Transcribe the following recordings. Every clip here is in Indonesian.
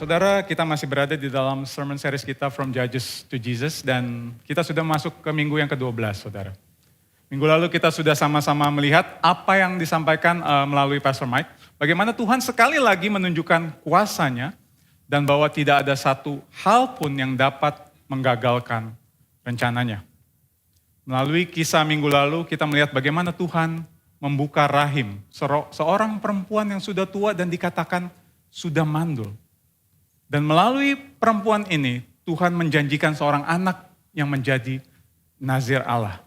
Saudara, kita masih berada di dalam sermon series kita From Judges to Jesus dan kita sudah masuk ke minggu yang ke-12, saudara. Minggu lalu kita sudah sama-sama melihat apa yang disampaikan melalui Pastor Mike. Bagaimana Tuhan sekali lagi menunjukkan kuasanya dan bahwa tidak ada satu hal pun yang dapat menggagalkan rencananya. Melalui kisah minggu lalu kita melihat bagaimana Tuhan membuka rahim seorang perempuan yang sudah tua dan dikatakan sudah mandul. Dan melalui perempuan ini, Tuhan menjanjikan seorang anak yang menjadi nazir Allah.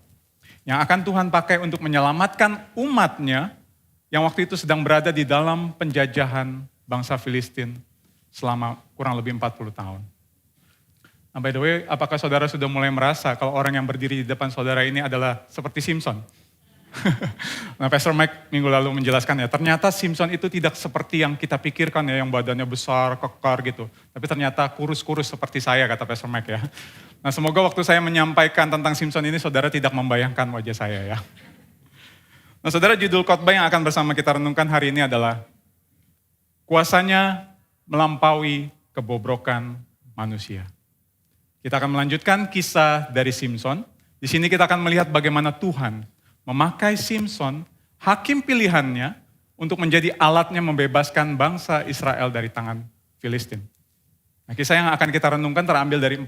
Yang akan Tuhan pakai untuk menyelamatkan umatnya yang waktu itu sedang berada di dalam penjajahan bangsa Filistin selama kurang lebih 40 tahun. Nah, by the way, apakah saudara sudah mulai merasa kalau orang yang berdiri di depan saudara ini adalah seperti Simpson? Nah, Pastor Mike minggu lalu menjelaskan ya, ternyata Simpson itu tidak seperti yang kita pikirkan ya, yang badannya besar, kekar gitu. Tapi ternyata kurus-kurus seperti saya, kata Pastor Mike ya. Nah, semoga waktu saya menyampaikan tentang Simpson ini, saudara tidak membayangkan wajah saya ya. Nah, saudara, judul khotbah yang akan bersama kita renungkan hari ini adalah kuasanya melampaui kebobrokan manusia. Kita akan melanjutkan kisah dari Simpson. Di sini kita akan melihat bagaimana Tuhan memakai Simpson, hakim pilihannya, untuk menjadi alatnya membebaskan bangsa Israel dari tangan Filistin. Nah, kisah yang akan kita renungkan terambil dari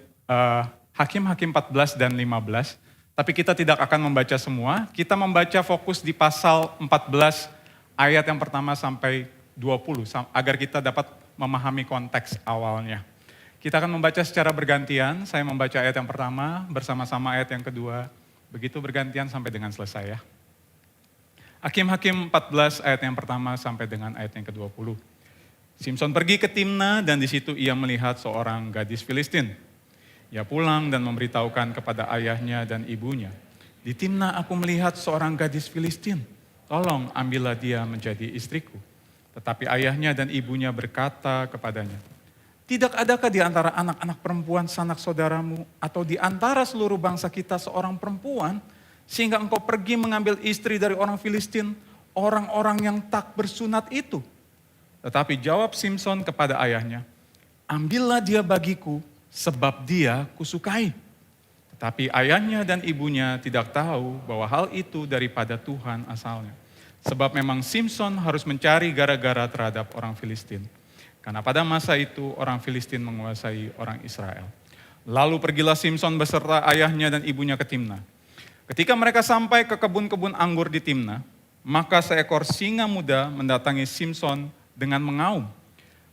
Hakim-Hakim 14 dan 15, tapi kita tidak akan membaca semua, kita membaca fokus di pasal 14 ayat yang pertama sampai 20, agar kita dapat memahami konteks awalnya. Kita akan membaca secara bergantian, saya membaca ayat yang pertama, bersama-sama ayat yang kedua, begitu bergantian sampai dengan selesai ya. Hakim-Hakim 14 ayat yang pertama sampai dengan ayat yang ke-20. Simpson pergi ke Timna dan di situ ia melihat seorang gadis Filistin. Ia pulang dan memberitahukan kepada ayahnya dan ibunya. Di Timna aku melihat seorang gadis Filistin. Tolong ambillah dia menjadi istriku. Tetapi ayahnya dan ibunya berkata kepadanya, tidak adakah di antara anak-anak perempuan sanak saudaramu atau di antara seluruh bangsa kita seorang perempuan sehingga engkau pergi mengambil istri dari orang Filistin, orang-orang yang tak bersunat itu? Tetapi jawab Simpson kepada ayahnya, ambillah dia bagiku sebab dia kusukai. Tetapi ayahnya dan ibunya tidak tahu bahwa hal itu daripada Tuhan asalnya. Sebab memang Simpson harus mencari gara-gara terhadap orang Filistin. Karena pada masa itu orang Filistin menguasai orang Israel. Lalu pergilah Simpson beserta ayahnya dan ibunya ke Timna. Ketika mereka sampai ke kebun-kebun anggur di Timna, maka seekor singa muda mendatangi Simpson dengan mengaum.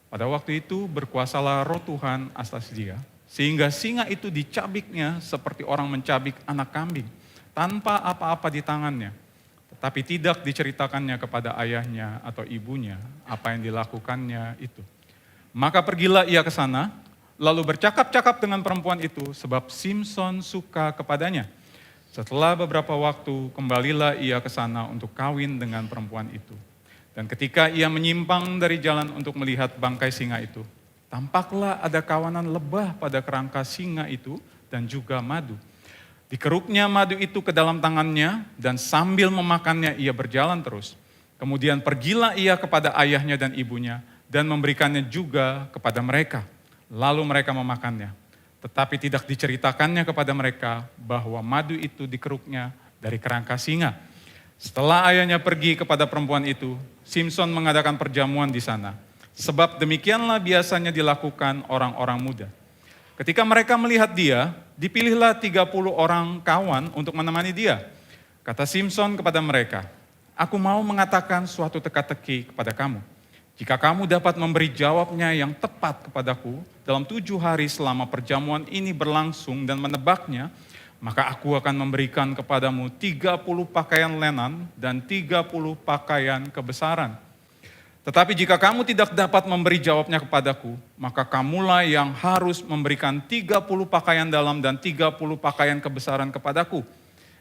Pada waktu itu berkuasalah roh Tuhan atas dia, sehingga singa itu dicabiknya seperti orang mencabik anak kambing, tanpa apa-apa di tangannya. Tetapi tidak diceritakannya kepada ayahnya atau ibunya apa yang dilakukannya itu. Maka pergilah ia ke sana, lalu bercakap-cakap dengan perempuan itu, sebab Simpson suka kepadanya. Setelah beberapa waktu, kembalilah ia ke sana untuk kawin dengan perempuan itu. Dan ketika ia menyimpang dari jalan untuk melihat bangkai singa itu, tampaklah ada kawanan lebah pada kerangka singa itu dan juga madu. Dikeruknya madu itu ke dalam tangannya dan sambil memakannya ia berjalan terus. Kemudian pergilah ia kepada ayahnya dan ibunya, dan memberikannya juga kepada mereka. Lalu mereka memakannya. Tetapi tidak diceritakannya kepada mereka bahwa madu itu dikeruknya dari kerangka singa. Setelah ayahnya pergi kepada perempuan itu, Simpson mengadakan perjamuan di sana. Sebab demikianlah biasanya dilakukan orang-orang muda. Ketika mereka melihat dia, dipilihlah 30 orang kawan untuk menemani dia. Kata Simpson kepada mereka, aku mau mengatakan suatu teka-teki kepada kamu. Jika kamu dapat memberi jawabnya yang tepat kepadaku dalam 7 hari selama perjamuan ini berlangsung dan menebaknya, maka aku akan memberikan kepadamu 30 pakaian lenan dan 30 pakaian kebesaran. Tetapi jika kamu tidak dapat memberi jawabnya kepadaku, maka kamulah yang harus memberikan 30 pakaian dalam dan 30 pakaian kebesaran kepadaku.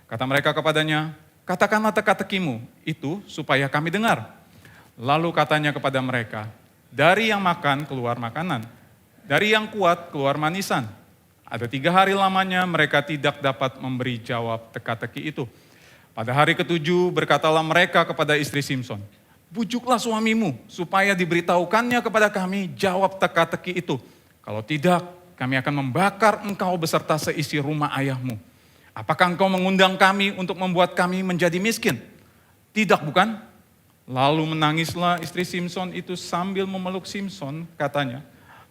Kata mereka kepadanya, katakanlah teka-tekimu itu supaya kami dengar. Lalu katanya kepada mereka, dari yang makan keluar makanan, dari yang kuat keluar manisan. Ada 3 hari lamanya mereka tidak dapat memberi jawab teka-teki itu. Pada hari ke-7 berkatalah mereka kepada istri Simpson, bujuklah suamimu supaya diberitahukannya kepada kami jawab teka-teki itu. Kalau tidak, kami akan membakar engkau beserta seisi rumah ayahmu. Apakah engkau mengundang kami untuk membuat kami menjadi miskin? Tidak bukan? Lalu menangislah istri Simson itu sambil memeluk Simson, katanya,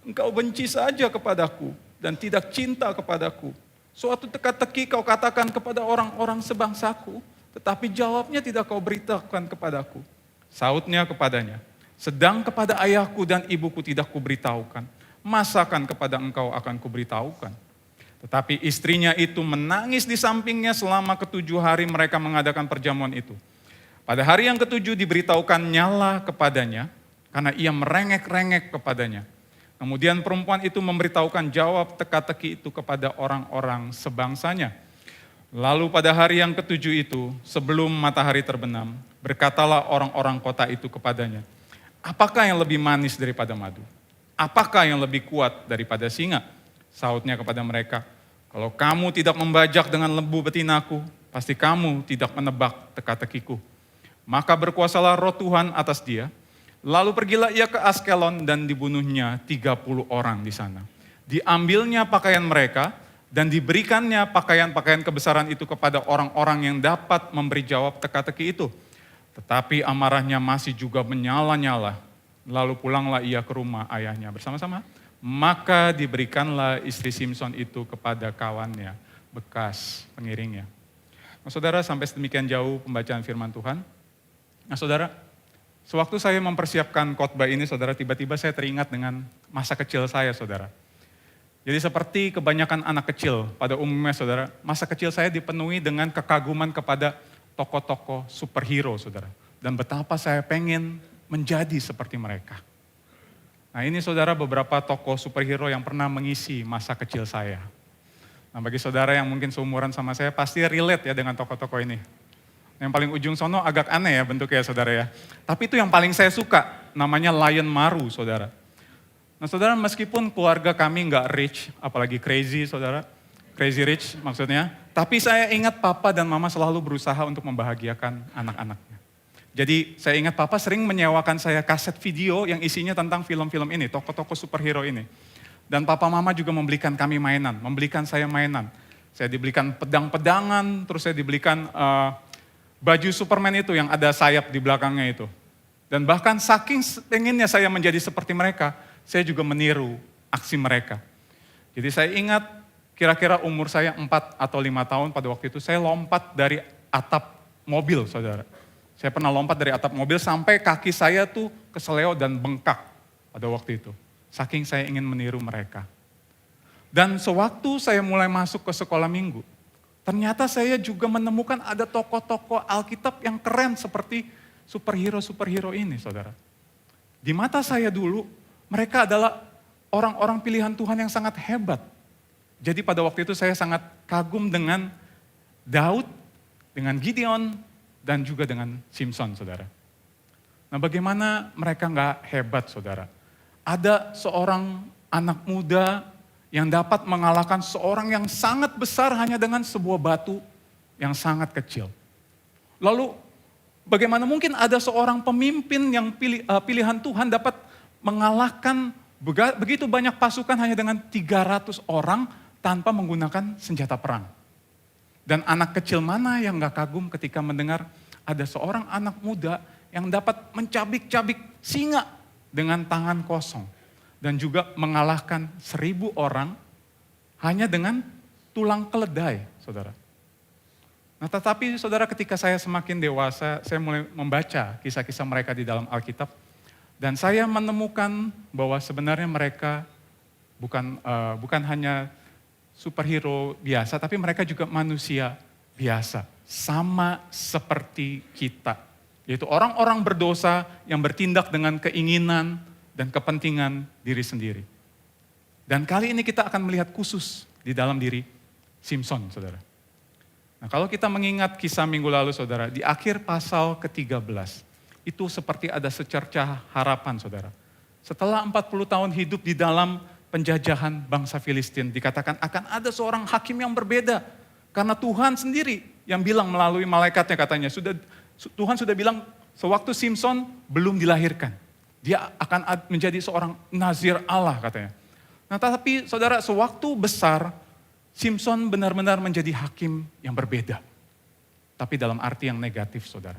engkau benci saja kepadaku dan tidak cinta kepadaku. Suatu teka-teki kau katakan kepada orang-orang sebangsaku, tetapi jawabnya tidak kau beritahukan kepadaku. Sautnya kepadanya, sedang kepada ayahku dan ibuku tidak kuberitahukan, masakan kepada engkau akan kuberitahukan. Tetapi istrinya itu menangis di sampingnya selama ke7 hari mereka mengadakan perjamuan itu. Pada hari yang ke7 diberitahukan nyala kepadanya, karena ia merengek-rengek kepadanya. Kemudian perempuan itu memberitahukan jawab teka-teki itu kepada orang-orang sebangsanya. Lalu pada hari yang ke7 itu, sebelum matahari terbenam, berkatalah orang-orang kota itu kepadanya, apakah yang lebih manis daripada madu? Apakah yang lebih kuat daripada singa? Sautnya kepada mereka, kalau kamu tidak membajak dengan lembu betinaku, pasti kamu tidak menebak teka-tekiku. Maka berkuasalah roh Tuhan atas dia. Lalu pergilah ia ke Askelon dan dibunuhnya 30 orang di sana. Diambilnya pakaian mereka dan diberikannya pakaian-pakaian kebesaran itu kepada orang-orang yang dapat memberi jawab teka-teki itu. Tetapi amarahnya masih juga menyala-nyala. Lalu pulanglah ia ke rumah ayahnya bersama-sama. Maka diberikanlah istri Simson itu kepada kawannya, bekas pengiringnya. Nah, saudara, sampai sedemikian jauh pembacaan firman Tuhan. Nah, saudara, sewaktu saya mempersiapkan khotbah ini, saudara, tiba-tiba saya teringat dengan masa kecil saya, saudara. Jadi seperti kebanyakan anak kecil pada umumnya, saudara, masa kecil saya dipenuhi dengan kekaguman kepada tokoh-tokoh superhero, saudara. Dan betapa saya pengen menjadi seperti mereka. Nah ini saudara beberapa tokoh superhero yang pernah mengisi masa kecil saya. Nah bagi saudara yang mungkin seumuran sama saya pasti relate ya dengan tokoh-tokoh ini. Yang paling ujung sono agak aneh ya bentuknya saudara ya. Tapi itu yang paling saya suka, namanya Lion Maru saudara. Nah saudara meskipun keluarga kami nggak rich, apalagi crazy saudara. Crazy rich maksudnya. Tapi saya ingat papa dan mama selalu berusaha untuk membahagiakan anak-anaknya. Jadi saya ingat papa sering menyewakan saya kaset video yang isinya tentang film-film ini, tokoh-tokoh superhero ini. Dan papa mama juga membelikan kami mainan, membelikan saya mainan. Saya dibelikan pedang-pedangan, terus saya dibelikan baju Superman itu yang ada sayap di belakangnya itu. Dan bahkan saking pengennya saya menjadi seperti mereka, saya juga meniru aksi mereka. Jadi saya ingat kira-kira umur saya 4 atau 5 tahun pada waktu itu, saya lompat dari atap mobil saudara. Saya pernah lompat dari atap mobil sampai kaki saya tuh keseleo dan bengkak pada waktu itu. Saking saya ingin meniru mereka. Dan sewaktu saya mulai masuk ke sekolah minggu, ternyata saya juga menemukan ada tokoh-tokoh Alkitab yang keren seperti superhero-superhero ini, saudara. Di mata saya dulu, mereka adalah orang-orang pilihan Tuhan yang sangat hebat. Jadi pada waktu itu saya sangat kagum dengan Daud, dengan Gideon, dan juga dengan Simson, saudara. Nah bagaimana mereka nggak hebat, saudara? Ada seorang anak muda yang dapat mengalahkan seorang yang sangat besar hanya dengan sebuah batu yang sangat kecil. Lalu bagaimana mungkin ada seorang pemimpin yang pilihan Tuhan dapat mengalahkan begitu banyak pasukan hanya dengan 300 orang tanpa menggunakan senjata perang? Dan anak kecil mana yang gak kagum ketika mendengar ada seorang anak muda yang dapat mencabik-cabik singa dengan tangan kosong. Dan juga mengalahkan 1000 orang hanya dengan tulang keledai, saudara. Nah tetapi saudara ketika saya semakin dewasa, saya mulai membaca kisah-kisah mereka di dalam Alkitab. Dan saya menemukan bahwa sebenarnya mereka bukan hanya superhero biasa, tapi mereka juga manusia biasa. Sama seperti kita. Yaitu orang-orang berdosa yang bertindak dengan keinginan dan kepentingan diri sendiri. Dan kali ini kita akan melihat khusus di dalam diri Simson, saudara. Nah kalau kita mengingat kisah minggu lalu, saudara, di akhir pasal ke-13, itu seperti ada secercah harapan, saudara. Setelah 40 tahun hidup di dalam penjajahan bangsa Filistin, dikatakan akan ada seorang hakim yang berbeda. Karena Tuhan sendiri yang bilang melalui malaikatnya katanya, Tuhan sudah bilang Sewaktu Simson belum dilahirkan, dia akan menjadi seorang nazir Allah katanya. Nah tapi saudara, sewaktu besar, Simson benar-benar menjadi hakim yang berbeda. Tapi dalam arti yang negatif saudara.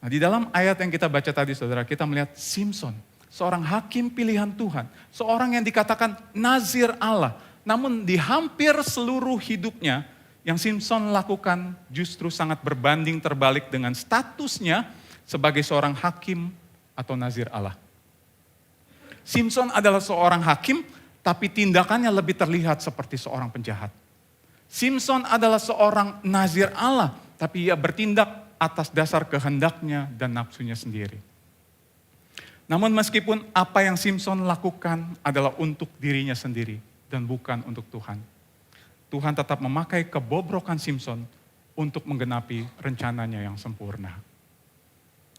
Nah di dalam ayat yang kita baca tadi saudara, kita melihat Simson, seorang hakim pilihan Tuhan. Seorang yang dikatakan nazir Allah. Namun di hampir seluruh hidupnya, yang Simson lakukan justru sangat berbanding terbalik dengan statusnya sebagai seorang hakim atau nazir Allah. Simson adalah seorang hakim, tapi tindakannya lebih terlihat seperti seorang penjahat. Simson adalah seorang nazir Allah, tapi ia bertindak atas dasar kehendaknya dan nafsunya sendiri. Namun meskipun apa yang Simson lakukan adalah untuk dirinya sendiri dan bukan untuk Tuhan, Tuhan tetap memakai kebobrokan Simson untuk menggenapi rencananya yang sempurna.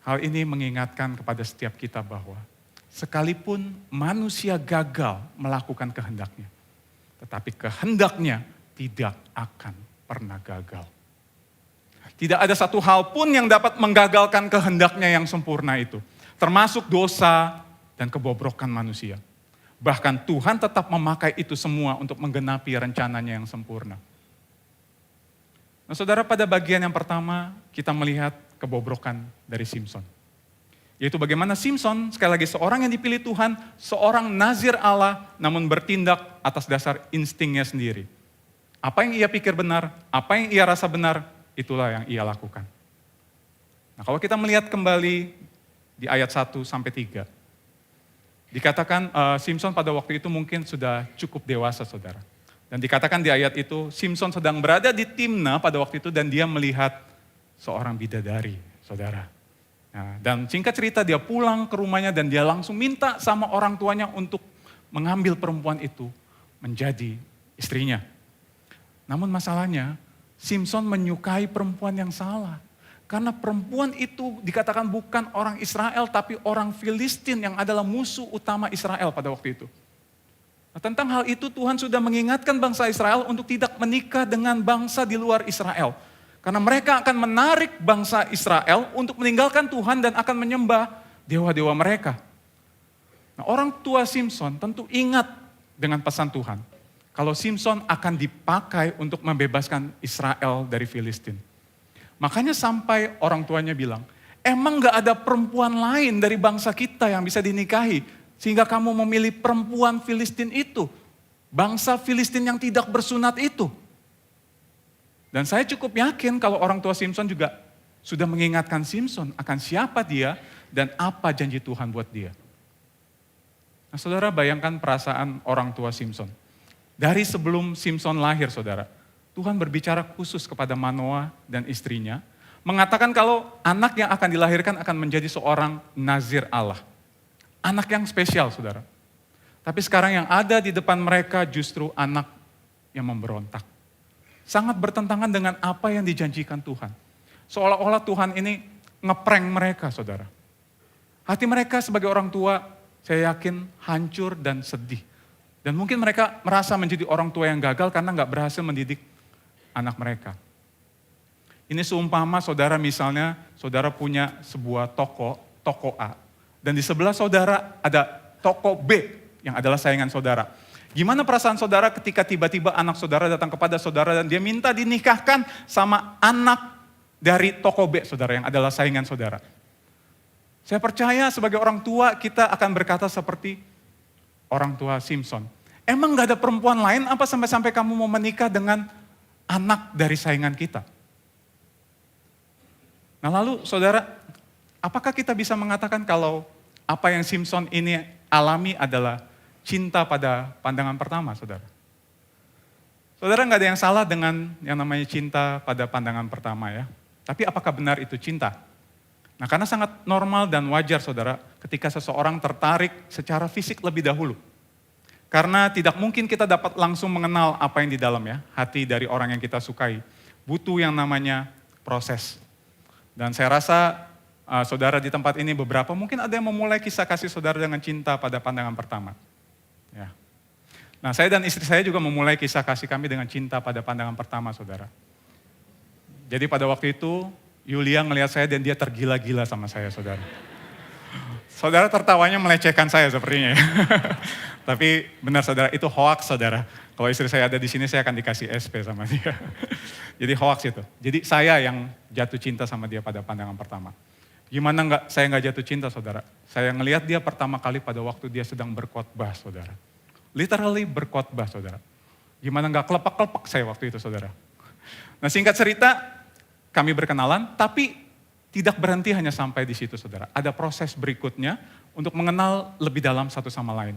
Hal ini mengingatkan kepada setiap kita bahwa sekalipun manusia gagal melakukan kehendaknya, tetapi kehendaknya tidak akan pernah gagal. Tidak ada satu hal pun yang dapat menggagalkan kehendaknya yang sempurna itu, termasuk dosa dan kebobrokan manusia. Bahkan Tuhan tetap memakai itu semua untuk menggenapi rencananya yang sempurna. Nah saudara, pada bagian yang pertama kita melihat kebobrokan dari Simson. Yaitu bagaimana Simson, sekali lagi seorang yang dipilih Tuhan, seorang nazir Allah, namun bertindak atas dasar instingnya sendiri. Apa yang ia pikir benar, apa yang ia rasa benar, itulah yang ia lakukan. Nah kalau kita melihat kembali di ayat 1 sampai 3, dikatakan Simson pada waktu itu mungkin sudah cukup dewasa saudara. Dan dikatakan di ayat itu, Simson sedang berada di Timna pada waktu itu dan dia melihat seorang bidadari saudara. Nah, dan singkat cerita dia pulang ke rumahnya dan dia langsung minta sama orang tuanya untuk mengambil perempuan itu menjadi istrinya. Namun masalahnya, Simson menyukai perempuan yang salah. Karena perempuan itu dikatakan bukan orang Israel tapi orang Filistin yang adalah musuh utama Israel pada waktu itu. Nah, tentang hal itu Tuhan sudah mengingatkan bangsa Israel untuk tidak menikah dengan bangsa di luar Israel. Karena mereka akan menarik bangsa Israel untuk meninggalkan Tuhan dan akan menyembah dewa-dewa mereka. Nah, orang tua Simson tentu ingat dengan pesan Tuhan. Kalau Simson akan dipakai untuk membebaskan Israel dari Filistin. Makanya sampai orang tuanya bilang, emang gak ada perempuan lain dari bangsa kita yang bisa dinikahi. Sehingga kamu memilih perempuan Filistin itu. Bangsa Filistin yang tidak bersunat itu. Dan saya cukup yakin kalau orang tua Simson juga sudah mengingatkan Simson akan siapa dia dan apa janji Tuhan buat dia. Nah saudara, bayangkan perasaan orang tua Simson. Dari sebelum Simson lahir saudara, Tuhan berbicara khusus kepada Manoah dan istrinya, mengatakan kalau anak yang akan dilahirkan akan menjadi seorang nazir Allah. Anak yang spesial saudara. Tapi sekarang yang ada di depan mereka justru anak yang memberontak. Sangat bertentangan dengan apa yang dijanjikan Tuhan. Seolah-olah Tuhan ini ngeprank mereka saudara. Hati mereka sebagai orang tua saya yakin hancur dan sedih. Dan mungkin mereka merasa menjadi orang tua yang gagal karena gak berhasil mendidik anak mereka. Ini seumpama saudara misalnya, saudara punya sebuah toko A. Dan di sebelah saudara ada toko B yang adalah saingan saudara. Gimana perasaan saudara ketika tiba-tiba anak saudara datang kepada saudara dan dia minta dinikahkan sama anak dari toko B saudara yang adalah saingan saudara. Saya percaya sebagai orang tua kita akan berkata seperti orang tua Simson. Emang gak ada perempuan lain apa sampai-sampai kamu mau menikah dengan anak dari saingan kita? Nah lalu saudara, apakah kita bisa mengatakan kalau apa yang Simson ini alami adalah cinta pada pandangan pertama saudara? Saudara gak ada yang salah dengan yang namanya cinta pada pandangan pertama ya. Tapi apakah benar itu cinta? Nah karena sangat normal dan wajar saudara ketika seseorang tertarik secara fisik lebih dahulu. Karena tidak mungkin kita dapat langsung mengenal apa yang di dalam ya, hati dari orang yang kita sukai. Butuh yang namanya proses. Dan saya rasa saudara di tempat ini beberapa mungkin ada yang memulai kisah kasih saudara dengan cinta pada pandangan pertama. Ya. Nah saya dan istri saya juga memulai kisah kasih kami dengan cinta pada pandangan pertama saudara. Jadi pada waktu itu Yulia ngelihat saya dan dia tergila-gila sama saya, saudara. Saudara tertawanya melecehkan saya sepertinya ya. Tapi benar saudara, itu hoax saudara. Kalau istri saya ada di sini saya akan dikasih SP sama dia. Jadi hoax itu. Jadi saya yang jatuh cinta sama dia pada pandangan pertama. Gimana saya nggak jatuh cinta saudara? Saya ngelihat dia pertama kali pada waktu dia sedang berkhotbah saudara. Literally berkhotbah saudara. Gimana nggak kelepek-kelepek saya waktu itu saudara. Nah singkat cerita, kami berkenalan, tapi tidak berhenti hanya sampai di situ saudara. Ada proses berikutnya untuk mengenal lebih dalam satu sama lain.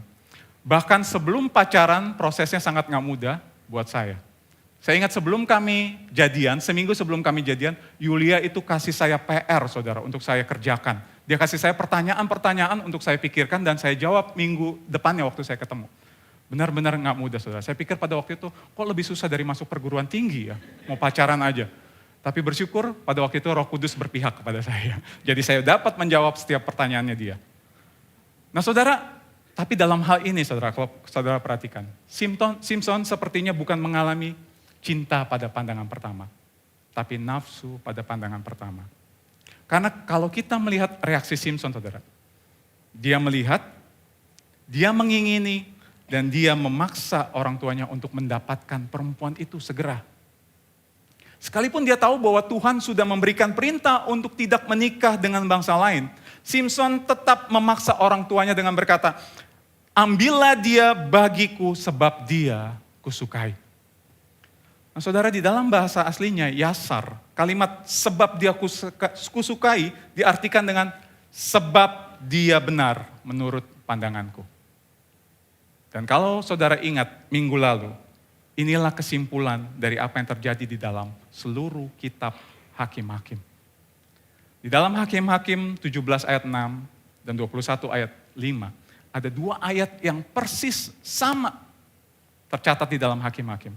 Bahkan sebelum pacaran, prosesnya sangat nggak mudah buat saya. Saya ingat sebelum kami jadian, seminggu sebelum kami jadian, Yulia itu kasih saya PR saudara untuk saya kerjakan. Dia kasih saya pertanyaan-pertanyaan untuk saya pikirkan dan saya jawab minggu depannya waktu saya ketemu. Benar-benar nggak mudah saudara. Saya pikir pada waktu itu kok lebih susah dari masuk perguruan tinggi ya, mau pacaran aja. Tapi bersyukur pada waktu itu Roh Kudus berpihak kepada saya. Jadi saya dapat menjawab setiap pertanyaannya dia. Nah saudara, tapi dalam hal ini saudara, kalau saudara perhatikan, Simpson sepertinya bukan mengalami cinta pada pandangan pertama, tapi nafsu pada pandangan pertama. Karena kalau kita melihat reaksi Simpson saudara, dia melihat, dia mengingini, dan dia memaksa orang tuanya untuk mendapatkan perempuan itu segera. Sekalipun dia tahu bahwa Tuhan sudah memberikan perintah untuk tidak menikah dengan bangsa lain, Simpson tetap memaksa orang tuanya dengan berkata, ambillah dia bagiku sebab dia kusukai. Nah saudara, di dalam bahasa aslinya Yasar, kalimat sebab dia kusukai diartikan dengan sebab dia benar menurut pandanganku. Dan kalau saudara ingat minggu lalu, inilah kesimpulan dari apa yang terjadi di dalam seluruh kitab Hakim-Hakim. Di dalam Hakim-Hakim 17 ayat 6 dan 21 ayat 5, ada dua ayat yang persis sama tercatat di dalam Hakim-Hakim.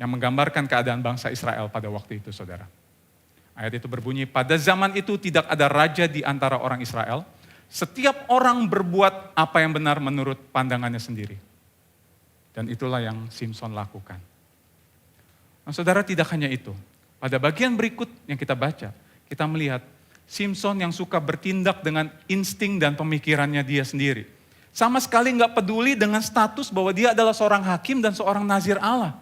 Yang menggambarkan keadaan bangsa Israel pada waktu itu saudara. Ayat itu berbunyi, pada zaman itu tidak ada raja di antara orang Israel, setiap orang berbuat apa yang benar menurut pandangannya sendiri. Dan itulah yang Simpson lakukan. Nah saudara, tidak hanya itu. Pada bagian berikut yang kita baca, kita melihat Simpson yang suka bertindak dengan insting dan pemikirannya dia sendiri. Sama sekali nggak peduli dengan status bahwa dia adalah seorang hakim dan seorang nazir Allah.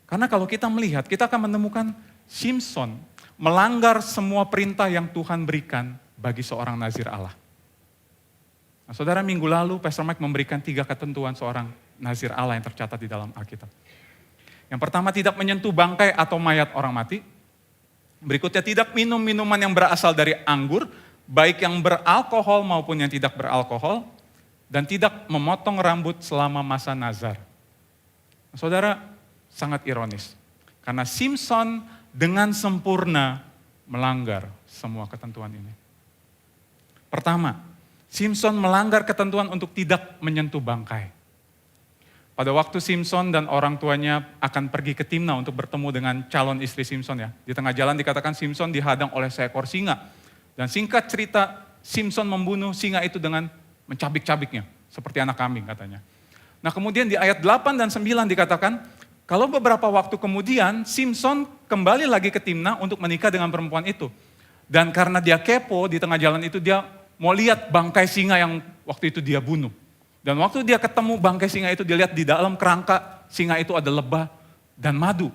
Karena kalau kita melihat, kita akan menemukan Simpson melanggar semua perintah yang Tuhan berikan bagi seorang nazir Allah. Nah saudara, minggu lalu Pastor Mike memberikan 3 ketentuan seorang nazir Allah yang tercatat di dalam Alkitab. Yang pertama, tidak menyentuh bangkai atau mayat orang mati. Berikutnya, tidak minum minuman yang berasal dari anggur, baik yang beralkohol maupun yang tidak beralkohol. Dan tidak memotong rambut selama masa nazar. Nah, saudara, sangat ironis. Karena Simpson dengan sempurna melanggar semua ketentuan ini. Pertama, Simpson melanggar ketentuan untuk tidak menyentuh bangkai. Pada waktu Simpson dan orang tuanya akan pergi ke Timna untuk bertemu dengan calon istri Simpson ya. Di tengah jalan dikatakan Simpson dihadang oleh seekor singa. Dan singkat cerita, Simpson membunuh singa itu dengan mencabik-cabiknya. Seperti anak kambing katanya. Nah kemudian di ayat 8 dan 9 dikatakan, kalau beberapa waktu kemudian Simpson kembali lagi ke Timna untuk menikah dengan perempuan itu. Dan karena dia kepo di tengah jalan itu dia mau lihat bangkai singa yang waktu itu dia bunuh. Dan waktu dia ketemu bangkai singa itu, dia lihat di dalam kerangka singa itu ada lebah dan madu.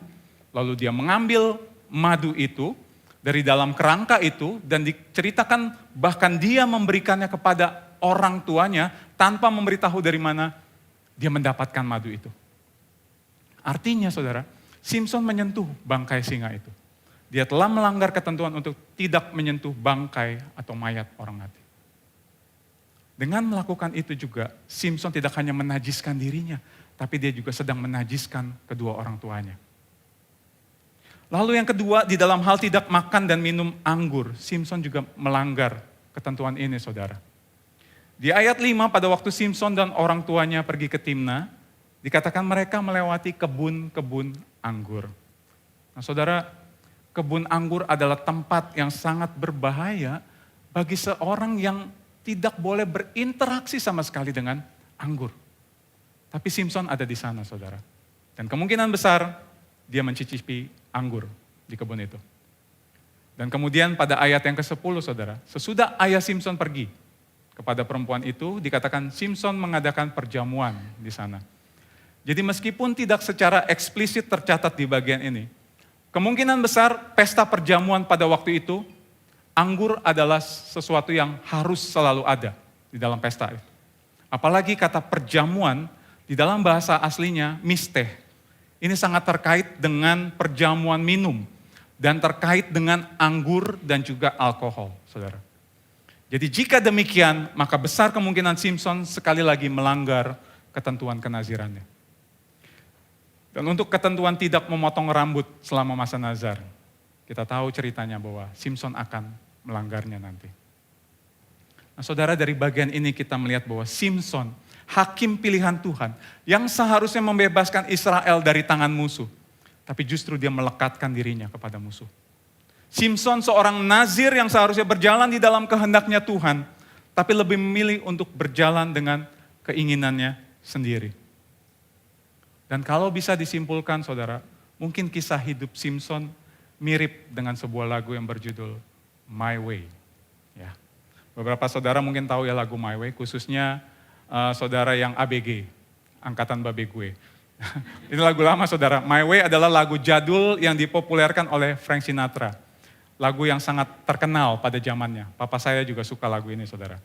Lalu dia mengambil madu itu dari dalam kerangka itu dan diceritakan bahkan dia memberikannya kepada orang tuanya tanpa memberitahu dari mana dia mendapatkan madu itu. Artinya saudara, Simpson menyentuh bangkai singa itu. Dia telah melanggar ketentuan untuk tidak menyentuh bangkai atau mayat orang mati. Dengan melakukan itu juga, Simpson tidak hanya menajiskan dirinya, tapi dia juga sedang menajiskan kedua orang tuanya. Lalu yang kedua, di dalam hal tidak makan dan minum anggur, Simpson juga melanggar ketentuan ini saudara. Di ayat 5 pada waktu Simpson dan orang tuanya pergi ke Timna, dikatakan mereka melewati kebun-kebun anggur. Nah saudara, kebun anggur adalah tempat yang sangat berbahaya bagi seorang yang tidak boleh berinteraksi sama sekali dengan anggur. Tapi Simpson ada di sana saudara. Dan kemungkinan besar dia mencicipi anggur di kebun itu. Dan kemudian pada ayat yang ke-10 saudara, sesudah ayah Simson pergi kepada perempuan itu, dikatakan Simson mengadakan perjamuan di sana. Jadi meskipun tidak secara eksplisit tercatat di bagian ini, kemungkinan besar pesta perjamuan pada waktu itu, anggur adalah sesuatu yang harus selalu ada di dalam pesta itu. Apalagi kata perjamuan, di dalam bahasa aslinya misteh. Ini sangat terkait dengan perjamuan minum dan terkait dengan anggur dan juga alkohol, saudara. Jadi jika demikian, maka besar kemungkinan Simson sekali lagi melanggar ketentuan kenazirannya. Dan untuk ketentuan tidak memotong rambut selama masa nazar, kita tahu ceritanya bahwa Simson akan melanggarnya nanti. Nah saudara, dari bagian ini kita melihat bahwa Simson, hakim pilihan Tuhan, yang seharusnya membebaskan Israel dari tangan musuh, tapi justru dia melekatkan dirinya kepada musuh. Simson seorang nazir yang seharusnya berjalan di dalam kehendaknya Tuhan, tapi lebih memilih untuk berjalan dengan keinginannya sendiri. Dan kalau bisa disimpulkan saudara, mungkin kisah hidup Simson mirip dengan sebuah lagu yang berjudul My Way. Ya. Beberapa saudara mungkin tahu ya lagu My Way, khususnya saudara yang ABG, angkatan babe gue. Ini lagu lama saudara. My Way adalah lagu jadul yang dipopulerkan oleh Frank Sinatra. Lagu yang sangat terkenal pada zamannya. Papa saya juga suka lagu ini saudara.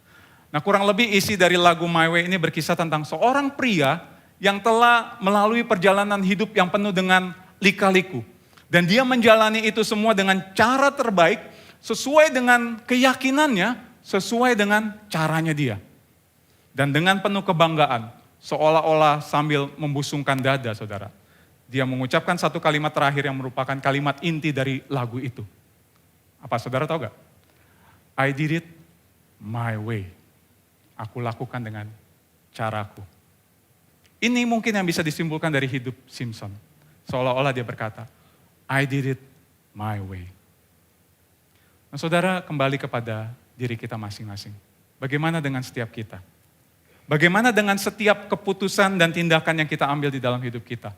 Nah kurang lebih isi dari lagu My Way ini berkisah tentang seorang pria yang telah melalui perjalanan hidup yang penuh dengan lika-liku. Dan dia menjalani itu semua dengan cara terbaik, sesuai dengan keyakinannya, sesuai dengan caranya dia. Dan dengan penuh kebanggaan, seolah-olah sambil membusungkan dada saudara. Dia mengucapkan satu kalimat terakhir yang merupakan kalimat inti dari lagu itu. Apa saudara tahu gak? I did it my way. Aku lakukan dengan caraku. Ini mungkin yang bisa disimpulkan dari hidup Simson. Seolah-olah dia berkata, I did it my way. Nah saudara, kembali kepada diri kita masing-masing. Bagaimana dengan setiap kita? Bagaimana dengan setiap keputusan dan tindakan yang kita ambil di dalam hidup kita?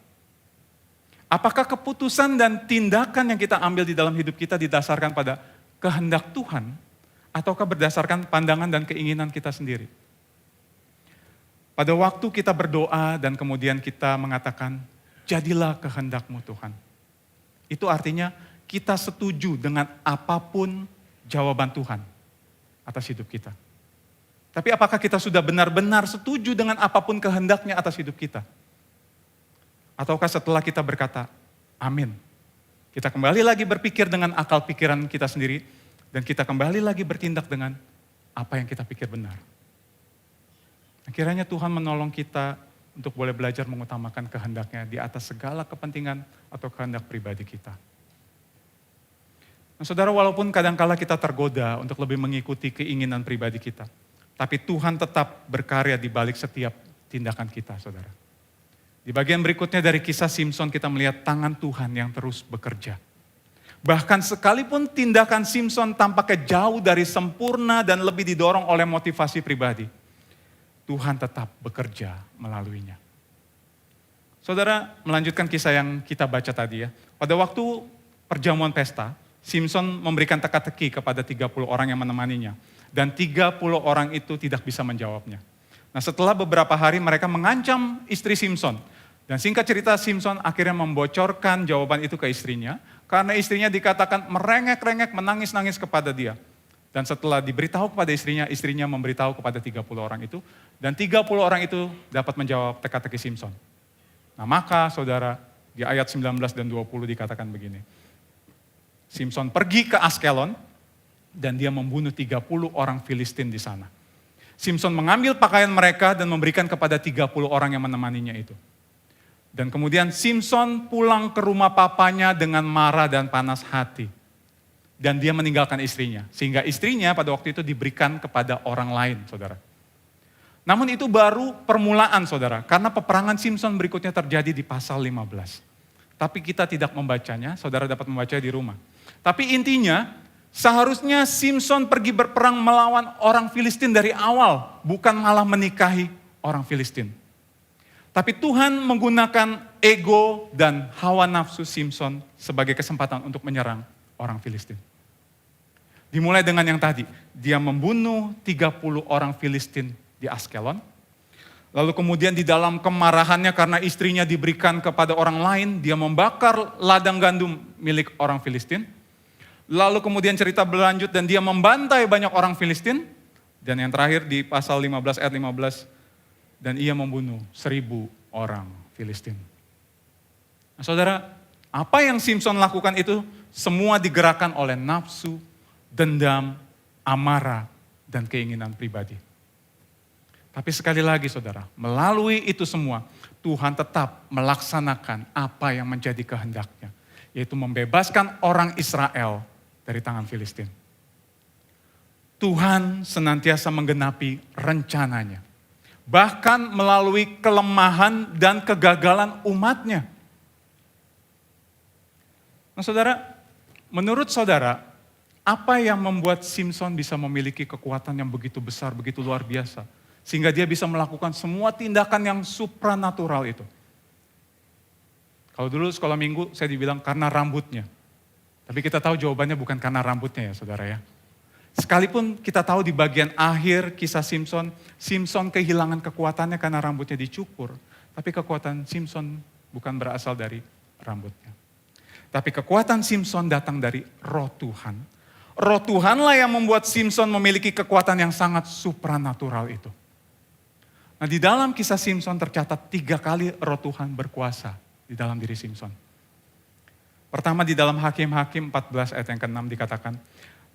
Apakah keputusan dan tindakan yang kita ambil di dalam hidup kita didasarkan pada kehendak Tuhan? Ataukah berdasarkan pandangan dan keinginan kita sendiri? Pada waktu kita berdoa dan kemudian kita mengatakan, jadilah kehendak-Mu Tuhan. Itu artinya kita setuju dengan apapun jawaban Tuhan atas hidup kita. Tapi apakah kita sudah benar-benar setuju dengan apapun kehendaknya atas hidup kita? Ataukah setelah kita berkata, amin. Kita kembali lagi berpikir dengan akal pikiran kita sendiri, dan kita kembali lagi bertindak dengan apa yang kita pikir benar. Kiranya Tuhan menolong kita untuk boleh belajar mengutamakan kehendaknya di atas segala kepentingan atau kehendak pribadi kita. Nah saudara, walaupun kadangkala kita tergoda untuk lebih mengikuti keinginan pribadi kita, tapi Tuhan tetap berkarya di balik setiap tindakan kita, saudara. Di bagian berikutnya dari kisah Simson kita melihat tangan Tuhan yang terus bekerja. Bahkan sekalipun tindakan Simson tampaknya jauh dari sempurna dan lebih didorong oleh motivasi pribadi, Tuhan tetap bekerja melaluinya. Saudara, melanjutkan kisah yang kita baca tadi ya. Pada waktu perjamuan pesta, Simson memberikan teka-teki kepada 30 orang yang menemaninya. Dan 30 orang itu tidak bisa menjawabnya. Nah setelah beberapa hari mereka mengancam istri Simson. Dan singkat cerita Simson akhirnya membocorkan jawaban itu ke istrinya. Karena istrinya dikatakan merengek-rengek, menangis-nangis kepada dia. Dan setelah diberitahu kepada istrinya, istrinya memberitahu kepada 30 orang itu. Dan 30 orang itu dapat menjawab teka-teki Simson. Nah maka saudara, di ayat 19 dan 20 dikatakan begini. Simson pergi ke Askelon dan dia membunuh 30 orang Filistin di sana. Simson mengambil pakaian mereka dan memberikan kepada 30 orang yang menemaninya itu. Dan kemudian Simson pulang ke rumah papanya dengan marah dan panas hati. Dan dia meninggalkan istrinya. Sehingga istrinya pada waktu itu diberikan kepada orang lain, saudara. Namun itu baru permulaan, saudara. Karena peperangan Simson berikutnya terjadi di pasal 15. Tapi kita tidak membacanya, saudara dapat membaca di rumah. Tapi intinya, seharusnya Simson pergi berperang melawan orang Filistin dari awal. Bukan malah menikahi orang Filistin. Tapi Tuhan menggunakan ego dan hawa nafsu Simson sebagai kesempatan untuk menyerang orang Filistin. Dimulai dengan yang tadi, dia membunuh 30 orang Filistin di Askelon. Lalu kemudian di dalam kemarahannya karena istrinya diberikan kepada orang lain, dia membakar ladang gandum milik orang Filistin. Lalu kemudian cerita berlanjut dan dia membantai banyak orang Filistin. Dan yang terakhir di pasal 15 ayat 15, dan ia membunuh 1.000 orang Filistin. Nah, saudara, apa yang Simson lakukan itu semua digerakkan oleh nafsu, dendam, amarah, dan keinginan pribadi. Tapi sekali lagi saudara, melalui itu semua, Tuhan tetap melaksanakan apa yang menjadi kehendaknya. Yaitu membebaskan orang Israel dari tangan Filistin. Tuhan senantiasa menggenapi rencananya. Bahkan melalui kelemahan dan kegagalan umatnya. Nah saudara, menurut saudara, apa yang membuat Simson bisa memiliki kekuatan yang begitu besar, begitu luar biasa? Sehingga dia bisa melakukan semua tindakan yang supranatural itu. Kalau dulu sekolah minggu saya dibilang karena rambutnya. Tapi kita tahu jawabannya bukan karena rambutnya ya saudara ya. Sekalipun kita tahu di bagian akhir kisah Simson, Simson kehilangan kekuatannya karena rambutnya dicukur. Tapi kekuatan Simson bukan berasal dari rambutnya. Tapi kekuatan Simson datang dari roh Tuhan. Roh Tuhanlah yang membuat Simson memiliki kekuatan yang sangat supranatural itu. Nah di dalam kisah Simson tercatat 3 kali roh Tuhan berkuasa di dalam diri Simson. Pertama di dalam Hakim-Hakim 14 ayat yang ke-6 dikatakan,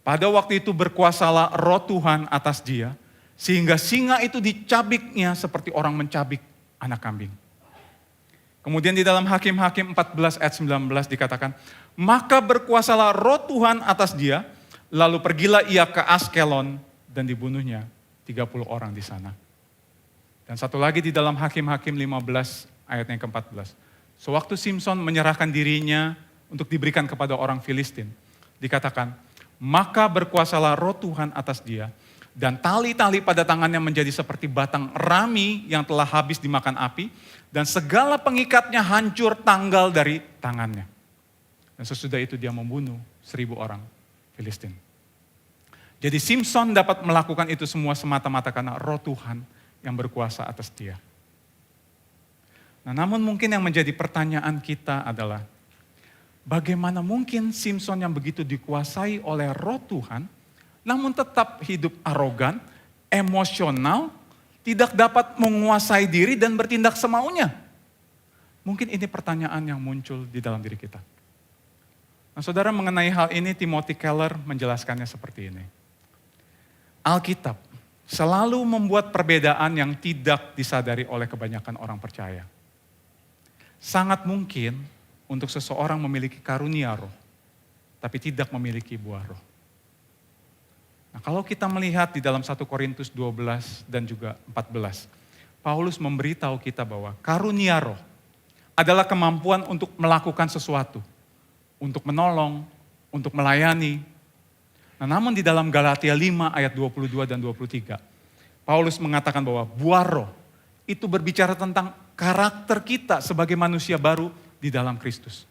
pada waktu itu berkuasalah roh Tuhan atas dia, sehingga singa itu dicabiknya seperti orang mencabik anak kambing. Kemudian di dalam Hakim-Hakim 14 ayat 19 dikatakan, maka berkuasalah roh Tuhan atas dia, lalu pergilah ia ke Askelon dan dibunuhnya 30 orang di sana. Dan satu lagi di dalam Hakim-Hakim 15 ayat yang ke-14. Sewaktu Simson menyerahkan dirinya untuk diberikan kepada orang Filistin, dikatakan, maka berkuasalah roh Tuhan atas dia, dan tali-tali pada tangannya menjadi seperti batang rami yang telah habis dimakan api, dan segala pengikatnya hancur tanggal dari tangannya. Dan sesudah itu dia membunuh 1.000 orang Filistin. Jadi Simson dapat melakukan itu semua semata-mata karena roh Tuhan yang berkuasa atas dia. Nah, namun mungkin yang menjadi pertanyaan kita adalah, bagaimana mungkin Simson yang begitu dikuasai oleh roh Tuhan, namun tetap hidup arogan, emosional, tidak dapat menguasai diri dan bertindak semaunya? Mungkin ini pertanyaan yang muncul di dalam diri kita. Nah saudara, mengenai hal ini Timothy Keller menjelaskannya seperti ini. Alkitab selalu membuat perbedaan yang tidak disadari oleh kebanyakan orang percaya. Sangat mungkin untuk seseorang memiliki karunia roh, tapi tidak memiliki buah roh. Nah, kalau kita melihat di dalam 1 Korintus 12 dan juga 14, Paulus memberitahu kita bahwa karunia roh adalah kemampuan untuk melakukan sesuatu, untuk menolong, untuk melayani. Nah, namun di dalam Galatia 5 ayat 22 dan 23, Paulus mengatakan bahwa buah roh itu berbicara tentang karakter kita sebagai manusia baru di dalam Kristus.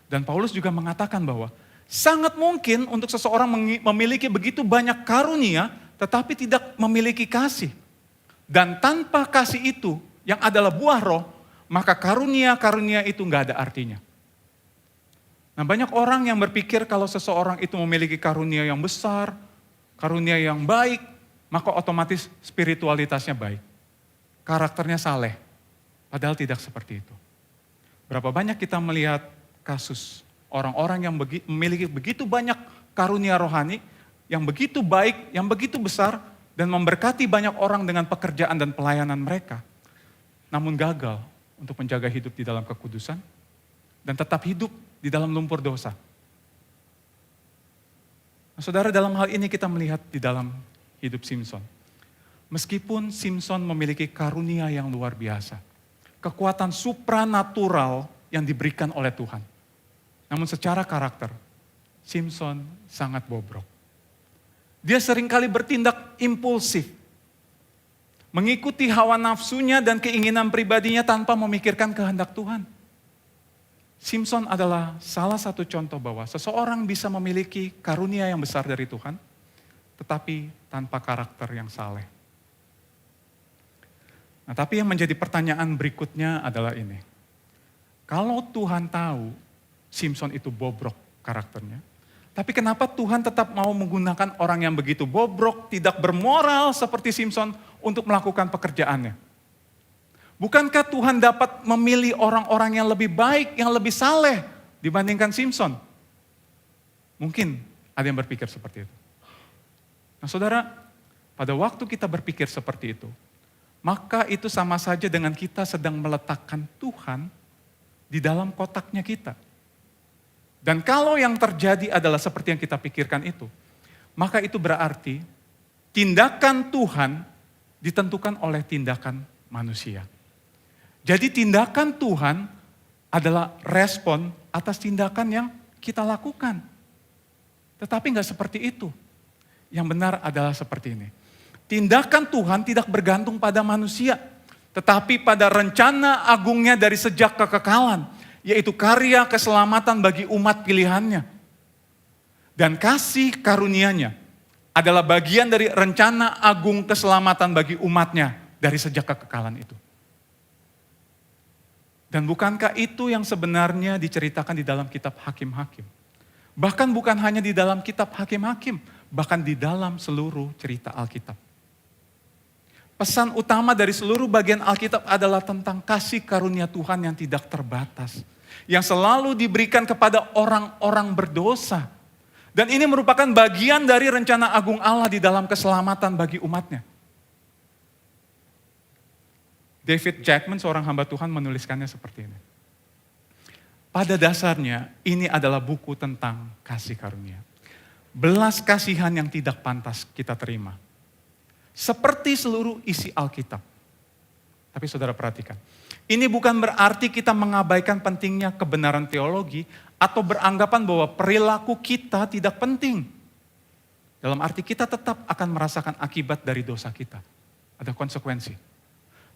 Dan Paulus juga mengatakan bahwa sangat mungkin untuk seseorang memiliki begitu banyak karunia, tetapi tidak memiliki kasih. Dan tanpa kasih itu, yang adalah buah roh, maka karunia-karunia itu nggak ada artinya. Nah banyak orang yang berpikir kalau seseorang itu memiliki karunia yang besar, karunia yang baik, maka otomatis spiritualitasnya baik. Karakternya saleh, padahal tidak seperti itu. Berapa banyak kita melihat kasus orang-orang yang memiliki begitu banyak karunia rohani, yang begitu baik, yang begitu besar, dan memberkati banyak orang dengan pekerjaan dan pelayanan mereka. Namun gagal untuk menjaga hidup di dalam kekudusan, dan tetap hidup di dalam lumpur dosa. Nah, saudara, dalam hal ini kita melihat di dalam hidup Simson. Meskipun Simson memiliki karunia yang luar biasa, kekuatan supranatural yang diberikan oleh Tuhan. Namun secara karakter, Simson sangat bobrok. Dia seringkali bertindak impulsif, mengikuti hawa nafsunya dan keinginan pribadinya tanpa memikirkan kehendak Tuhan. Simson adalah salah satu contoh bahwa seseorang bisa memiliki karunia yang besar dari Tuhan, tetapi tanpa karakter yang saleh. Nah, tapi yang menjadi pertanyaan berikutnya adalah ini. Kalau Tuhan tahu Simson itu bobrok karakternya, tapi kenapa Tuhan tetap mau menggunakan orang yang begitu bobrok, tidak bermoral seperti Simson untuk melakukan pekerjaannya? Bukankah Tuhan dapat memilih orang-orang yang lebih baik, yang lebih saleh dibandingkan Simson? Mungkin ada yang berpikir seperti itu. Nah saudara, pada waktu kita berpikir seperti itu, maka itu sama saja dengan kita sedang meletakkan Tuhan di dalam kotaknya kita. Dan kalau yang terjadi adalah seperti yang kita pikirkan itu, maka itu berarti tindakan Tuhan ditentukan oleh tindakan manusia. Jadi tindakan Tuhan adalah respon atas tindakan yang kita lakukan. Tetapi enggak seperti itu. Yang benar adalah seperti ini. Tindakan Tuhan tidak bergantung pada manusia, tetapi pada rencana agungnya dari sejak kekekalan, yaitu karya keselamatan bagi umat pilihannya. Dan kasih karunia-Nya adalah bagian dari rencana agung keselamatan bagi umatnya dari sejak kekekalan itu. Dan bukankah itu yang sebenarnya diceritakan di dalam kitab Hakim-Hakim? Bahkan bukan hanya di dalam kitab Hakim-Hakim, bahkan di dalam seluruh cerita Alkitab. Pesan utama dari seluruh bagian Alkitab adalah tentang kasih karunia Tuhan yang tidak terbatas. Yang selalu diberikan kepada orang-orang berdosa. Dan ini merupakan bagian dari rencana agung Allah di dalam keselamatan bagi umatnya. David Jackman, seorang hamba Tuhan, menuliskannya seperti ini. Pada dasarnya, ini adalah buku tentang kasih karunia. Belas kasihan yang tidak pantas kita terima. Seperti seluruh isi Alkitab. Tapi saudara perhatikan, ini bukan berarti kita mengabaikan pentingnya kebenaran teologi atau beranggapan bahwa perilaku kita tidak penting. Dalam arti kita tetap akan merasakan akibat dari dosa kita. Ada konsekuensi.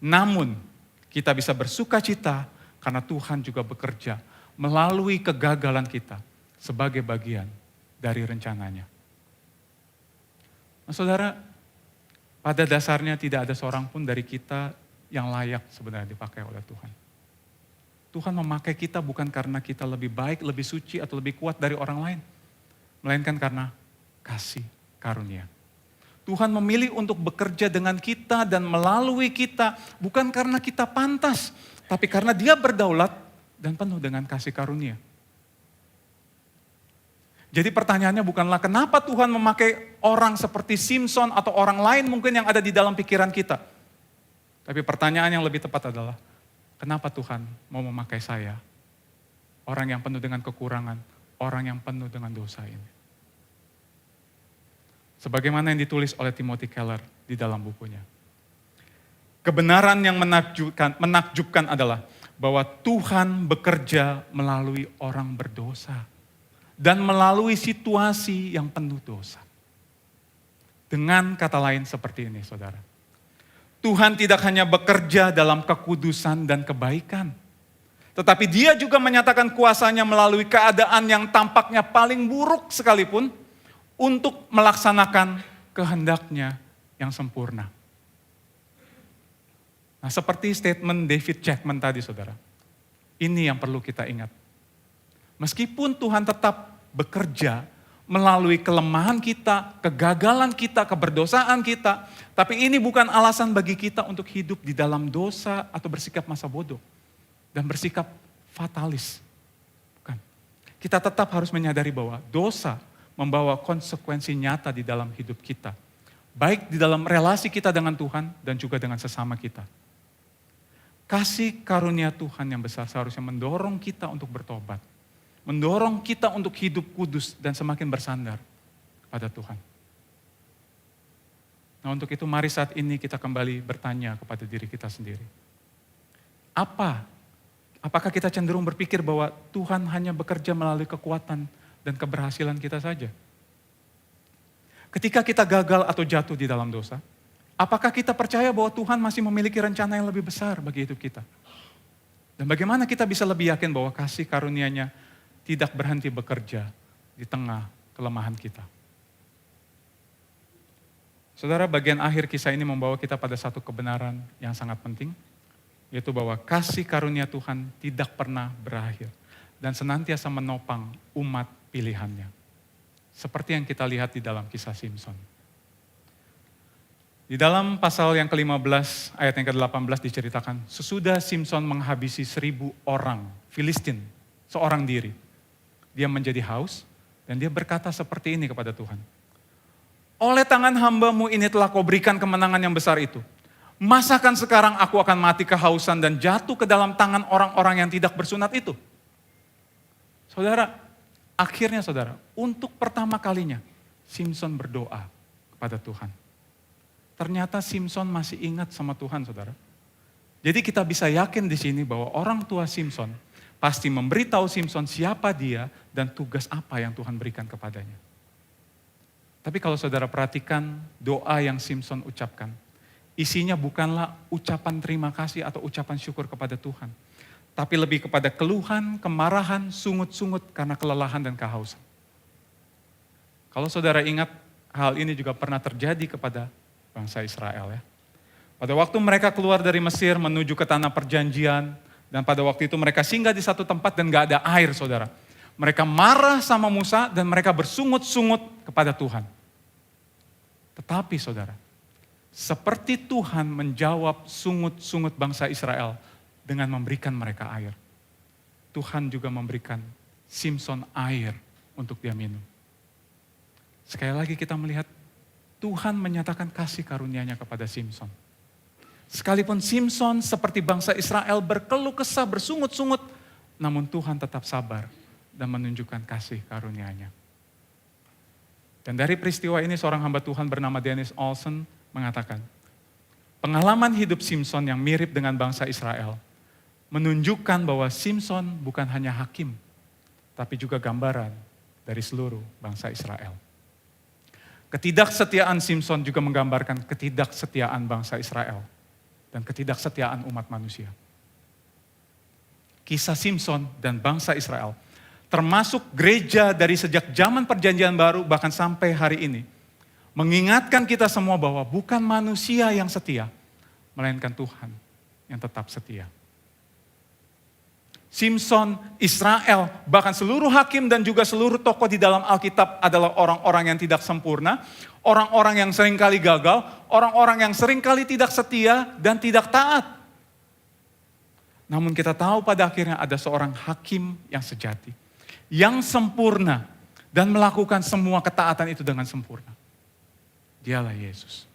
Namun, kita bisa bersuka cita karena Tuhan juga bekerja melalui kegagalan kita sebagai bagian dari rencananya. Nah saudara, pada dasarnya tidak ada seorang pun dari kita yang layak sebenarnya dipakai oleh Tuhan. Tuhan memakai kita bukan karena kita lebih baik, lebih suci, atau lebih kuat dari orang lain. Melainkan karena kasih karunia. Tuhan memilih untuk bekerja dengan kita dan melalui kita bukan karena kita pantas, tapi karena Dia berdaulat dan penuh dengan kasih karunia. Jadi pertanyaannya bukanlah kenapa Tuhan memakai orang seperti Simson atau orang lain mungkin yang ada di dalam pikiran kita. Tapi pertanyaan yang lebih tepat adalah, kenapa Tuhan mau memakai saya, orang yang penuh dengan kekurangan, orang yang penuh dengan dosa ini. Sebagaimana yang ditulis oleh Timothy Keller di dalam bukunya. Kebenaran yang menakjubkan adalah bahwa Tuhan bekerja melalui orang berdosa. Dan melalui situasi yang penuh dosa. Dengan kata lain seperti ini saudara. Tuhan tidak hanya bekerja dalam kekudusan dan kebaikan. Tetapi Dia juga menyatakan kuasanya melalui keadaan yang tampaknya paling buruk sekalipun. Untuk melaksanakan kehendaknya yang sempurna. Nah seperti statement David Jackman tadi saudara. Ini yang perlu kita ingat. Meskipun Tuhan tetap bekerja melalui kelemahan kita, kegagalan kita, keberdosaan kita. Tapi ini bukan alasan bagi kita untuk hidup di dalam dosa atau bersikap masa bodoh. Dan bersikap fatalis. Bukan. Kita tetap harus menyadari bahwa dosa membawa konsekuensi nyata di dalam hidup kita. Baik di dalam relasi kita dengan Tuhan dan juga dengan sesama kita. Kasih karunia Tuhan yang besar seharusnya mendorong kita untuk bertobat. Mendorong kita untuk hidup kudus dan semakin bersandar pada Tuhan. Nah untuk itu mari saat ini kita kembali bertanya kepada diri kita sendiri. Apakah kita cenderung berpikir bahwa Tuhan hanya bekerja melalui kekuatan dan keberhasilan kita saja? Ketika kita gagal atau jatuh di dalam dosa, apakah kita percaya bahwa Tuhan masih memiliki rencana yang lebih besar bagi hidup kita? Dan bagaimana kita bisa lebih yakin bahwa kasih karunia-Nya tidak berhenti bekerja di tengah kelemahan kita. Saudara, bagian akhir kisah ini membawa kita pada satu kebenaran yang sangat penting, yaitu bahwa kasih karunia Tuhan tidak pernah berakhir dan senantiasa menopang umat pilihannya. Seperti yang kita lihat di dalam kisah Simson. Di dalam pasal yang ke-15, ayat yang ke-18 diceritakan, sesudah Simson menghabisi 1.000 orang Filistin, seorang diri. Dia menjadi haus dan dia berkata seperti ini kepada Tuhan. Oleh tangan hamba-Mu ini telah Kau berikan kemenangan yang besar itu. Masakan sekarang aku akan mati kehausan dan jatuh ke dalam tangan orang-orang yang tidak bersunat itu? Saudara, akhirnya saudara, untuk pertama kalinya Simson berdoa kepada Tuhan. Ternyata Simson masih ingat sama Tuhan, saudara. Jadi kita bisa yakin di sini bahwa orang tua Simson pasti memberitahu Simson siapa dia dan tugas apa yang Tuhan berikan kepadanya. Tapi kalau saudara perhatikan doa yang Simson ucapkan, isinya bukanlah ucapan terima kasih atau ucapan syukur kepada Tuhan. Tapi lebih kepada keluhan, kemarahan, sungut-sungut karena kelelahan dan kehausan. Kalau saudara ingat, hal ini juga pernah terjadi kepada bangsa Israel ya. Pada waktu mereka keluar dari Mesir menuju ke tanah perjanjian, dan pada waktu itu mereka singgah di satu tempat dan gak ada air, saudara. Mereka marah sama Musa dan mereka bersungut-sungut kepada Tuhan. Tetapi saudara, seperti Tuhan menjawab sungut-sungut bangsa Israel dengan memberikan mereka air, Tuhan juga memberikan Simson air untuk dia minum. Sekali lagi kita melihat Tuhan menyatakan kasih karunia-Nya kepada Simson. Sekalipun Simson seperti bangsa Israel berkeluh kesah, bersungut-sungut, namun Tuhan tetap sabar dan menunjukkan kasih karunia-Nya. Dan dari peristiwa ini seorang hamba Tuhan bernama Dennis Olsen mengatakan, pengalaman hidup Simson yang mirip dengan bangsa Israel menunjukkan bahwa Simson bukan hanya hakim, tapi juga gambaran dari seluruh bangsa Israel. Ketidaksetiaan Simson juga menggambarkan ketidaksetiaan bangsa Israel dan ketidaksetiaan umat manusia. Kisah Simson dan bangsa Israel, termasuk gereja dari sejak zaman perjanjian baru bahkan sampai hari ini, mengingatkan kita semua bahwa bukan manusia yang setia, melainkan Tuhan yang tetap setia. Simson, Israel, bahkan seluruh hakim dan juga seluruh tokoh di dalam Alkitab adalah orang-orang yang tidak sempurna, orang-orang yang seringkali gagal, orang-orang yang seringkali tidak setia dan tidak taat. Namun kita tahu pada akhirnya ada seorang hakim yang sejati, yang sempurna dan melakukan semua ketaatan itu dengan sempurna. Dialah Yesus.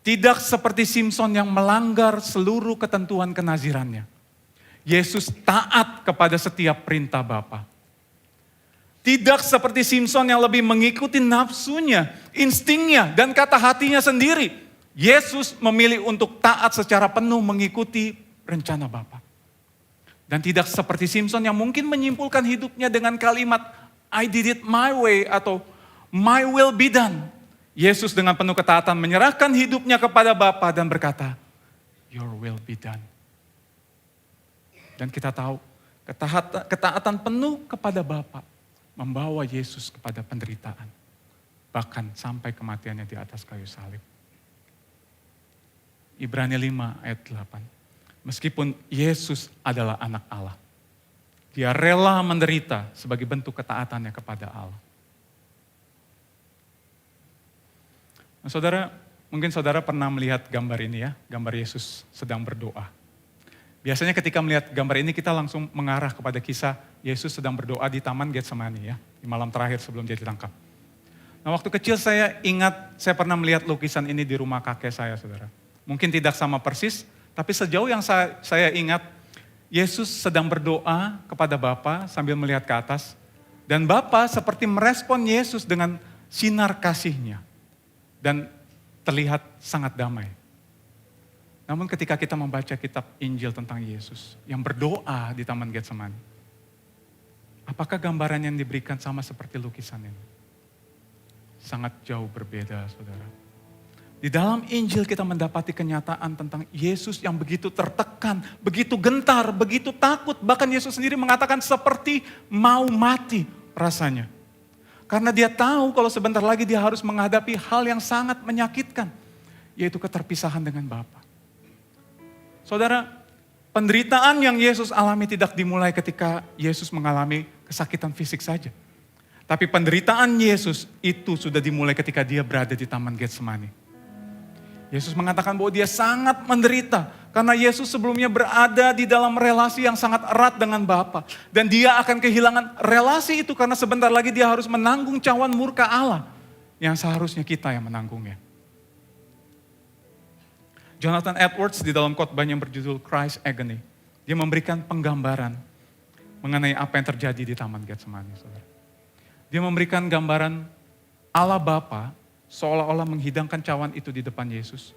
Tidak seperti Simson yang melanggar seluruh ketentuan kenazirannya. Yesus taat kepada setiap perintah Bapa. Tidak seperti Simson yang lebih mengikuti nafsunya, instingnya, dan kata hatinya sendiri. Yesus memilih untuk taat secara penuh mengikuti rencana Bapa. Dan tidak seperti Simson yang mungkin menyimpulkan hidupnya dengan kalimat, I did it my way atau my will be done. Yesus dengan penuh ketaatan menyerahkan hidupnya kepada Bapa dan berkata, your will be done. Dan kita tahu ketaatan penuh kepada Bapa membawa Yesus kepada penderitaan. Bahkan sampai kematiannya di atas kayu salib. Ibrani 5 ayat 8. Meskipun Yesus adalah anak Allah, Dia rela menderita sebagai bentuk ketaatannya kepada Allah. Nah, saudara, mungkin saudara pernah melihat gambar ini ya, gambar Yesus sedang berdoa. Biasanya ketika melihat gambar ini kita langsung mengarah kepada kisah Yesus sedang berdoa di Taman Getsemani ya, di malam terakhir sebelum dia ditangkap. Nah waktu kecil saya ingat, saya pernah melihat lukisan ini di rumah kakek saya, saudara. Mungkin tidak sama persis, tapi sejauh yang saya ingat, Yesus sedang berdoa kepada Bapa sambil melihat ke atas. Dan Bapa seperti merespon Yesus dengan sinar kasihnya. Dan terlihat sangat damai. Namun ketika kita membaca kitab Injil tentang Yesus yang berdoa di Taman Getsemani, apakah gambaran yang diberikan sama seperti lukisan ini? Sangat jauh berbeda, saudara. Di Di dalam Injil kita mendapati kenyataan tentang Yesus yang begitu tertekan, begitu gentar, begitu takut. Bahkan Yesus sendiri mengatakan seperti mau mati rasanya. Karena dia tahu kalau sebentar lagi dia harus menghadapi hal yang sangat menyakitkan. Yaitu keterpisahan dengan Bapa. Saudara, penderitaan yang Yesus alami tidak dimulai ketika Yesus mengalami kesakitan fisik saja. Tapi penderitaan Yesus itu sudah dimulai ketika dia berada di Taman Getsemani. Yesus mengatakan bahwa dia sangat menderita karena Yesus sebelumnya berada di dalam relasi yang sangat erat dengan Bapa. Dan dia akan kehilangan relasi itu karena sebentar lagi dia harus menanggung cawan murka Allah yang seharusnya kita yang menanggungnya. Jonathan Edwards di dalam khotbahnya yang berjudul Christ's Agony, dia memberikan penggambaran mengenai apa yang terjadi di Taman Getsemani. Saudara. Dia memberikan gambaran Allah Bapa seolah-olah menghidangkan cawan itu di depan Yesus.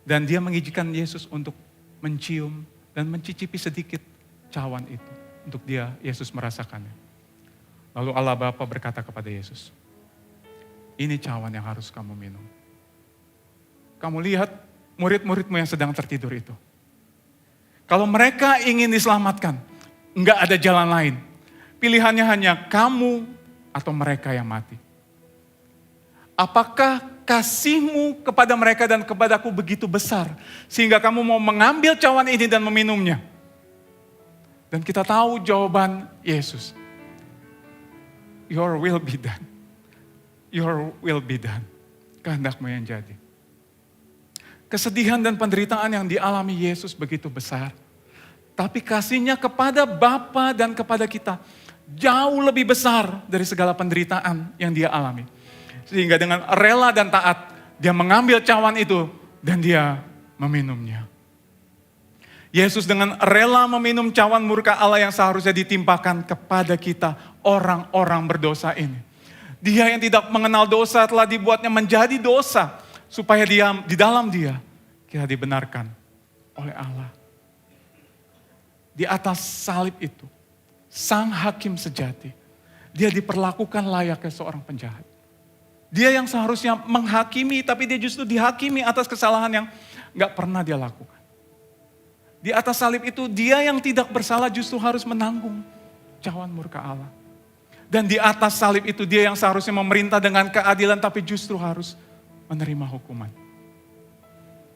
Dan dia mengizinkan Yesus untuk mencium dan mencicipi sedikit cawan itu. Untuk Yesus merasakannya. Lalu Allah Bapa berkata kepada Yesus, ini cawan yang harus kamu minum. Kamu lihat murid-muridmu yang sedang tertidur itu. Kalau mereka ingin diselamatkan, enggak ada jalan lain. Pilihannya hanya kamu atau mereka yang mati. Apakah kasihmu kepada mereka dan kepadaku begitu besar, sehingga kamu mau mengambil cawan ini dan meminumnya? Dan kita tahu jawaban Yesus. Your will be done. Your will be done. Kehendakmu yang jadi. Kesedihan dan penderitaan yang dialami Yesus begitu besar. Tapi kasihnya kepada Bapa dan kepada kita jauh lebih besar dari segala penderitaan yang dia alami. Sehingga dengan rela dan taat, dia mengambil cawan itu dan dia meminumnya. Yesus dengan rela meminum cawan murka Allah yang seharusnya ditimpakan kepada kita, orang-orang berdosa ini. Dia yang tidak mengenal dosa telah dibuatnya menjadi dosa, supaya di dalam dia kita dibenarkan oleh Allah. Di atas salib itu, sang hakim sejati, dia diperlakukan layaknya seorang penjahat. Dia yang seharusnya menghakimi, tapi dia justru dihakimi atas kesalahan yang gak pernah dia lakukan. Di atas salib itu, dia yang tidak bersalah justru harus menanggung cawan murka Allah. Dan di atas salib itu, dia yang seharusnya memerintah dengan keadilan, tapi justru harus menerima hukuman.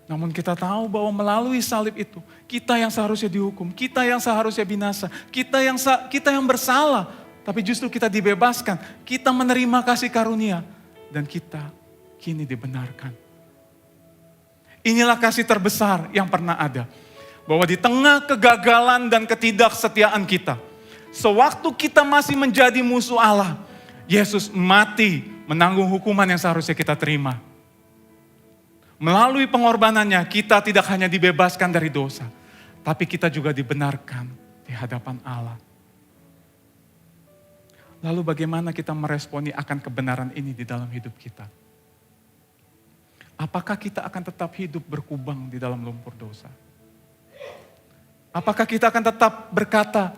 Namun kita tahu bahwa melalui salib itu, kita yang seharusnya dihukum, kita yang seharusnya binasa, kita yang bersalah, tapi justru kita dibebaskan, kita menerima kasih karunia, dan kita kini dibenarkan. Inilah kasih terbesar yang pernah ada. Bahwa di tengah kegagalan dan ketidaksetiaan kita, sewaktu kita masih menjadi musuh Allah, Yesus mati menanggung hukuman yang seharusnya kita terima. Melalui pengorbanannya, kita tidak hanya dibebaskan dari dosa, tapi kita juga dibenarkan di hadapan Allah. Lalu bagaimana kita meresponi akan kebenaran ini di dalam hidup kita? Apakah kita akan tetap hidup berkubang di dalam lumpur dosa? Apakah kita akan tetap berkata,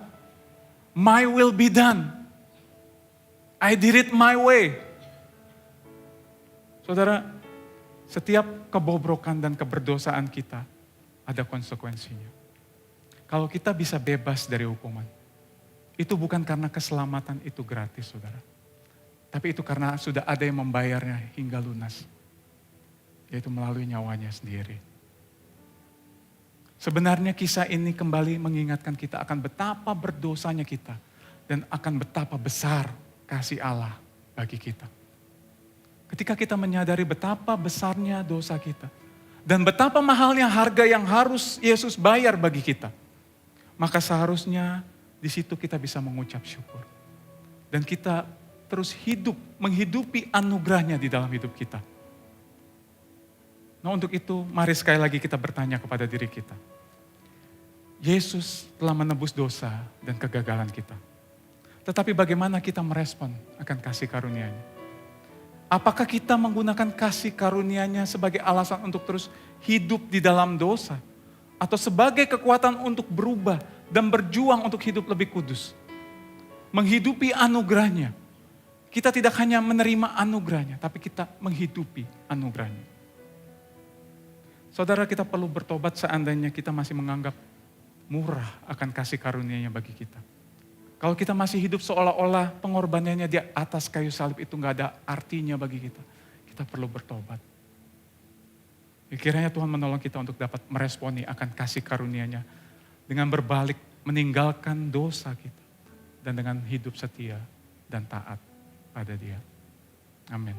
my will be done. I did it my way. Saudara, setiap kebobrokan dan keberdosaan kita ada konsekuensinya. Kalau kita bisa bebas dari hukuman, itu bukan karena keselamatan itu gratis, saudara. Tapi itu karena sudah ada yang membayarnya hingga lunas. Yaitu melalui nyawanya sendiri. Sebenarnya kisah ini kembali mengingatkan kita akan betapa berdosanya kita. Dan akan betapa besar kasih Allah bagi kita. Ketika kita menyadari betapa besarnya dosa kita. Dan betapa mahalnya harga yang harus Yesus bayar bagi kita. Maka seharusnya di situ kita bisa mengucap syukur. Dan kita terus hidup, menghidupi anugerahnya di dalam hidup kita. Nah untuk itu, mari sekali lagi kita bertanya kepada diri kita. Yesus telah menebus dosa dan kegagalan kita. Tetapi bagaimana kita merespon akan kasih karunia-Nya? Apakah kita menggunakan kasih karunia-Nya sebagai alasan untuk terus hidup di dalam dosa? Atau sebagai kekuatan untuk berubah dan berjuang untuk hidup lebih kudus. Menghidupi anugerahnya. Kita tidak hanya menerima anugerahnya, tapi kita menghidupi anugerahnya. Saudara, kita perlu bertobat seandainya kita masih menganggap murah akan kasih karunia-Nya bagi kita. Kalau kita masih hidup seolah-olah pengorbanannya di atas kayu salib itu nggak ada artinya bagi kita. Kita perlu bertobat. Kiranya Tuhan menolong kita untuk dapat meresponi akan kasih karunia-Nya dengan berbalik meninggalkan dosa kita dan dengan hidup setia dan taat pada Dia. Amin.